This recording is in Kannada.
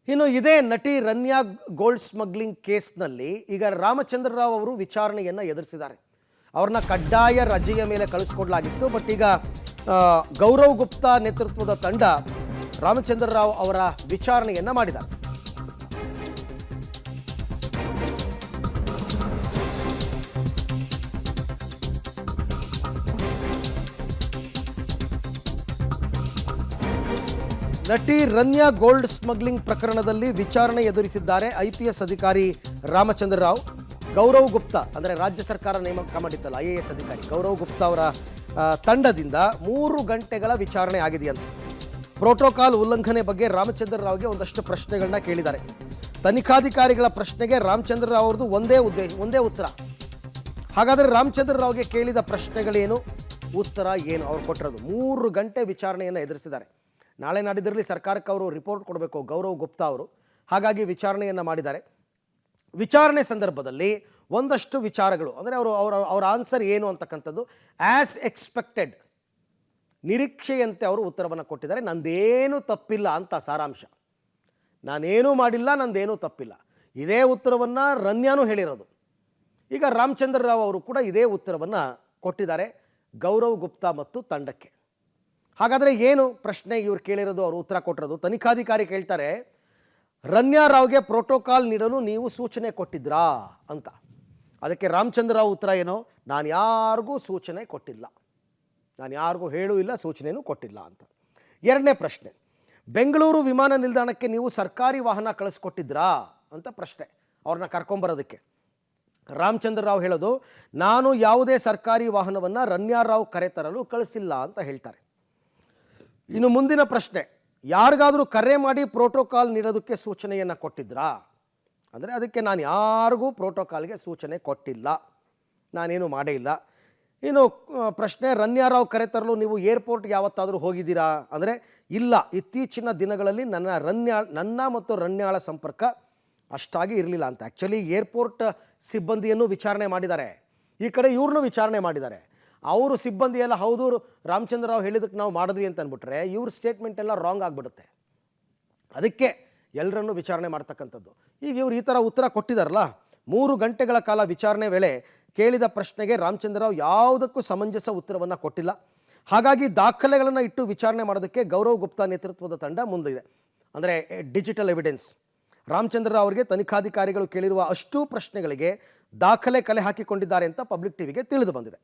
ಇನ್ನು ಇದೇ ನಟಿ ರನ್ಯಾ ಗೋಲ್ಡ್ ಸ್ಮಗ್ಲಿಂಗ್ ಕೇಸ್ನಲ್ಲಿ ಈಗ ರಾಮಚಂದ್ರ ರಾವ್ ಅವರು ವಿಚಾರಣೆಯನ್ನು ಎದುರಿಸಿದ್ದಾರೆ. ಅವ್ರನ್ನ ಕಡ್ಡಾಯ ರಜೆಯ ಮೇಲೆ ಕಳಿಸ್ಕೊಡ್ಲಾಗಿತ್ತು. ಬಟ್ ಈಗ ಗೌರವ್ ಗುಪ್ತಾ ನೇತೃತ್ವದ ತಂಡ ರಾಮಚಂದ್ರ ರಾವ್ ಅವರ ವಿಚಾರಣೆಯನ್ನು ಮಾಡಿದ್ದಾರೆ. ನಟಿ ರನ್ಯಾ ಗೋಲ್ಡ್ ಸ್ಮಗ್ಲಿಂಗ್ ಪ್ರಕರಣದಲ್ಲಿ ವಿಚಾರಣೆ ಎದುರಿಸಿದ್ದಾರೆ IPS ಅಧಿಕಾರಿ ರಾಮಚಂದ್ರ ರಾವ್. ಗೌರವ್ ಗುಪ್ತಾ ಅಂದರೆ ರಾಜ್ಯ ಸರ್ಕಾರ ನೇಮಕ ಮಾಡಿತ್ತಲ್ಲ IAS ಅಧಿಕಾರಿ ಗೌರವ್ ಗುಪ್ತಾ ಅವರ ತಂಡದಿಂದ 3 ಗಂಟೆಗಳ ವಿಚಾರಣೆ ಆಗಿದೆಯಂತೆ. ಪ್ರೋಟೋಕಾಲ್ ಉಲ್ಲಂಘನೆ ಬಗ್ಗೆ ರಾಮಚಂದ್ರ ರಾವ್ಗೆ ಒಂದಷ್ಟು ಪ್ರಶ್ನೆಗಳನ್ನ ಕೇಳಿದ್ದಾರೆ. ತನಿಖಾಧಿಕಾರಿಗಳ ಪ್ರಶ್ನೆಗೆ ರಾಮಚಂದ್ರ ರಾವ್ ಅವ್ರದ್ದು ಒಂದೇ ಉತ್ತರ. ಹಾಗಾದರೆ ರಾಮಚಂದ್ರ ರಾವ್ಗೆ ಕೇಳಿದ ಪ್ರಶ್ನೆಗಳೇನು, ಉತ್ತರ ಏನು, ಅವ್ರು ಕೊಟ್ಟಿರೋದು 3 ಗಂಟೆ ವಿಚಾರಣೆಯನ್ನು ಎದುರಿಸಿದ್ದಾರೆ. ನಾಳೆ ನಾಡಿದ್ದರಲ್ಲಿ ಸರ್ಕಾರಕ್ಕೆ ಅವರು ರಿಪೋರ್ಟ್ ಕೊಡಬೇಕು ಗೌರವ್ ಗುಪ್ತಾ ಅವರು. ಹಾಗಾಗಿ ವಿಚಾರಣೆಯನ್ನು ಮಾಡಿದ್ದಾರೆ. ವಿಚಾರಣೆ ಸಂದರ್ಭದಲ್ಲಿ ಒಂದಷ್ಟು ವಿಚಾರಗಳು ಅಂದರೆ ಅವರ ಆನ್ಸರ್ ಏನು ಅಂತಕ್ಕಂಥದ್ದು ಆ್ಯಸ್ ಎಕ್ಸ್ಪೆಕ್ಟೆಡ್ ನಿರೀಕ್ಷೆಯಂತೆ ಅವರು ಉತ್ತರವನ್ನು ಕೊಟ್ಟಿದ್ದಾರೆ. ನಂದೇನೂ ತಪ್ಪಿಲ್ಲ ಅಂತ ಸಾರಾಂಶ. ನಾನೇನೂ ಮಾಡಿಲ್ಲ, ನಂದೇನೂ ತಪ್ಪಿಲ್ಲ. ಇದೇ ಉತ್ತರವನ್ನು ರನ್ಯಾನೂ ಹೇಳಿರೋದು. ಈಗ ರಾಮಚಂದ್ರ ರಾವ್ ಅವರು ಕೂಡ ಇದೇ ಉತ್ತರವನ್ನು ಕೊಟ್ಟಿದ್ದಾರೆ ಗೌರವ್ ಗುಪ್ತಾ ಮತ್ತು ತಂಡಕ್ಕೆ. ಹಾಗಾದರೆ ಏನು ಪ್ರಶ್ನೆ ಇವ್ರು ಕೇಳಿರೋದು, ಅವರು ಉತ್ತರ ಕೊಟ್ಟಿರೋದು? ತನಿಖಾಧಿಕಾರಿ ಕೇಳ್ತಾರೆ, ರನ್ಯಾ ರಾವ್ಗೆ ಪ್ರೋಟೋಕಾಲ್ ನೀಡಲು ನೀವು ಸೂಚನೆ ಕೊಟ್ಟಿದ್ರಾ ಅಂತ. ಅದಕ್ಕೆ ರಾಮಚಂದ್ರ ರಾವ್ ಉತ್ತರ ಏನು, ನಾನು ಯಾರಿಗೂ ಸೂಚನೆ ಕೊಟ್ಟಿಲ್ಲ, ನಾನು ಯಾರಿಗೂ ಹೇಳೂ ಇಲ್ಲ, ಸೂಚನೆಯೂ ಕೊಟ್ಟಿಲ್ಲ ಅಂತ. ಎರಡನೇ ಪ್ರಶ್ನೆ, ಬೆಂಗಳೂರು ವಿಮಾನ ನಿಲ್ದಾಣಕ್ಕೆ ನೀವು ಸರ್ಕಾರಿ ವಾಹನ ಕಳಿಸ್ಕೊಟ್ಟಿದ್ರಾ ಅಂತ ಪ್ರಶ್ನೆ, ಅವ್ರನ್ನ ಕರ್ಕೊಂಬರೋದಕ್ಕೆ. ರಾಮಚಂದ್ರ ರಾವ್ ಹೇಳೋದು, ನಾನು ಯಾವುದೇ ಸರ್ಕಾರಿ ವಾಹನವನ್ನು ರನ್ಯಾ ರಾವ್ ಕರೆತರಲು ಕಳಿಸಿಲ್ಲ ಅಂತ ಹೇಳ್ತಾರೆ. ಇನ್ನು ಮುಂದಿನ ಪ್ರಶ್ನೆ, ಯಾರಿಗಾದರೂ ಕರೆ ಮಾಡಿ ಪ್ರೋಟೋಕಾಲ್ ನೀಡೋದಕ್ಕೆ ಸೂಚನೆಯನ್ನು ಕೊಟ್ಟಿದ್ರಾ ಅಂದರೆ ಅದಕ್ಕೆ ನಾನು ಯಾರಿಗೂ ಪ್ರೋಟೋಕಾಲ್ಗೆ ಸೂಚನೆ ಕೊಟ್ಟಿಲ್ಲ, ನಾನೇನು ಮಾಡೇ ಇಲ್ಲ. ಇನ್ನು ಪ್ರಶ್ನೆ, ರನ್ಯಾ ರಾವ್ ಕರೆತರಲು ನೀವು ಏರ್ಪೋರ್ಟ್ಗೆ ಯಾವತ್ತಾದರೂ ಹೋಗಿದ್ದೀರಾ ಅಂದರೆ ಇಲ್ಲ, ಇತ್ತೀಚಿನ ದಿನಗಳಲ್ಲಿ ನನ್ನ ಮತ್ತು ರನ್ಯಾಳ ಸಂಪರ್ಕ ಅಷ್ಟಾಗಿ ಇರಲಿಲ್ಲ ಅಂತ. ಆ್ಯಕ್ಚುಲಿ ಏರ್ಪೋರ್ಟ್ ಸಿಬ್ಬಂದಿಯನ್ನು ವಿಚಾರಣೆ ಮಾಡಿದ್ದಾರೆ, ಈ ಕಡೆ ಇವ್ರನ್ನೂ ವಿಚಾರಣೆ ಮಾಡಿದ್ದಾರೆ. ಅವರು ಸಿಬ್ಬಂದಿ ಎಲ್ಲ ಹೌದು ರಾಮಚಂದ್ರ ರಾವ್ ಹೇಳಿದಕ್ಕೆ ನಾವು ಮಾಡಿದ್ವಿ ಅಂತ ಅಂದ್ಬಿಟ್ರೆ ಇವ್ರ ಸ್ಟೇಟ್ಮೆಂಟ್ ಎಲ್ಲ ರಾಂಗ್ ಆಗಿಬಿಡುತ್ತೆ. ಅದಕ್ಕೆ ಎಲ್ಲರನ್ನೂ ವಿಚಾರಣೆ ಮಾಡ್ತಕ್ಕಂಥದ್ದು. ಈಗ ಇವರು ಈ ಥರ ಉತ್ತರ ಕೊಟ್ಟಿದ್ದಾರಲ್ಲ, 3 ಗಂಟೆಗಳ ಕಾಲ ವಿಚಾರಣೆ ವೇಳೆ ಕೇಳಿದ ಪ್ರಶ್ನೆಗೆ ರಾಮಚಂದ್ರ ರಾವ್ ಯಾವುದಕ್ಕೂ ಸಮಂಜಸ ಉತ್ತರವನ್ನು ಕೊಟ್ಟಿಲ್ಲ. ಹಾಗಾಗಿ ದಾಖಲೆಗಳನ್ನು ಇಟ್ಟು ವಿಚಾರಣೆ ಮಾಡೋದಕ್ಕೆ ಗೌರವ್ ಗುಪ್ತಾ ನೇತೃತ್ವದ ತಂಡ ಮುಂದಿದೆ. ಅಂದರೆ ಡಿಜಿಟಲ್ ಎವಿಡೆನ್ಸ್. ರಾಮಚಂದ್ರ ರಾವ್ ಅವರಿಗೆ ತನಿಖಾಧಿಕಾರಿಗಳು ಕೇಳಿರುವ ಅಷ್ಟೂ ಪ್ರಶ್ನೆಗಳಿಗೆ ದಾಖಲೆ ಕಲೆ ಹಾಕಿಕೊಂಡಿದ್ದಾರೆ ಅಂತ ಪಬ್ಲಿಕ್ ಟಿವಿಗೆ ತಿಳಿದು ಬಂದಿದೆ.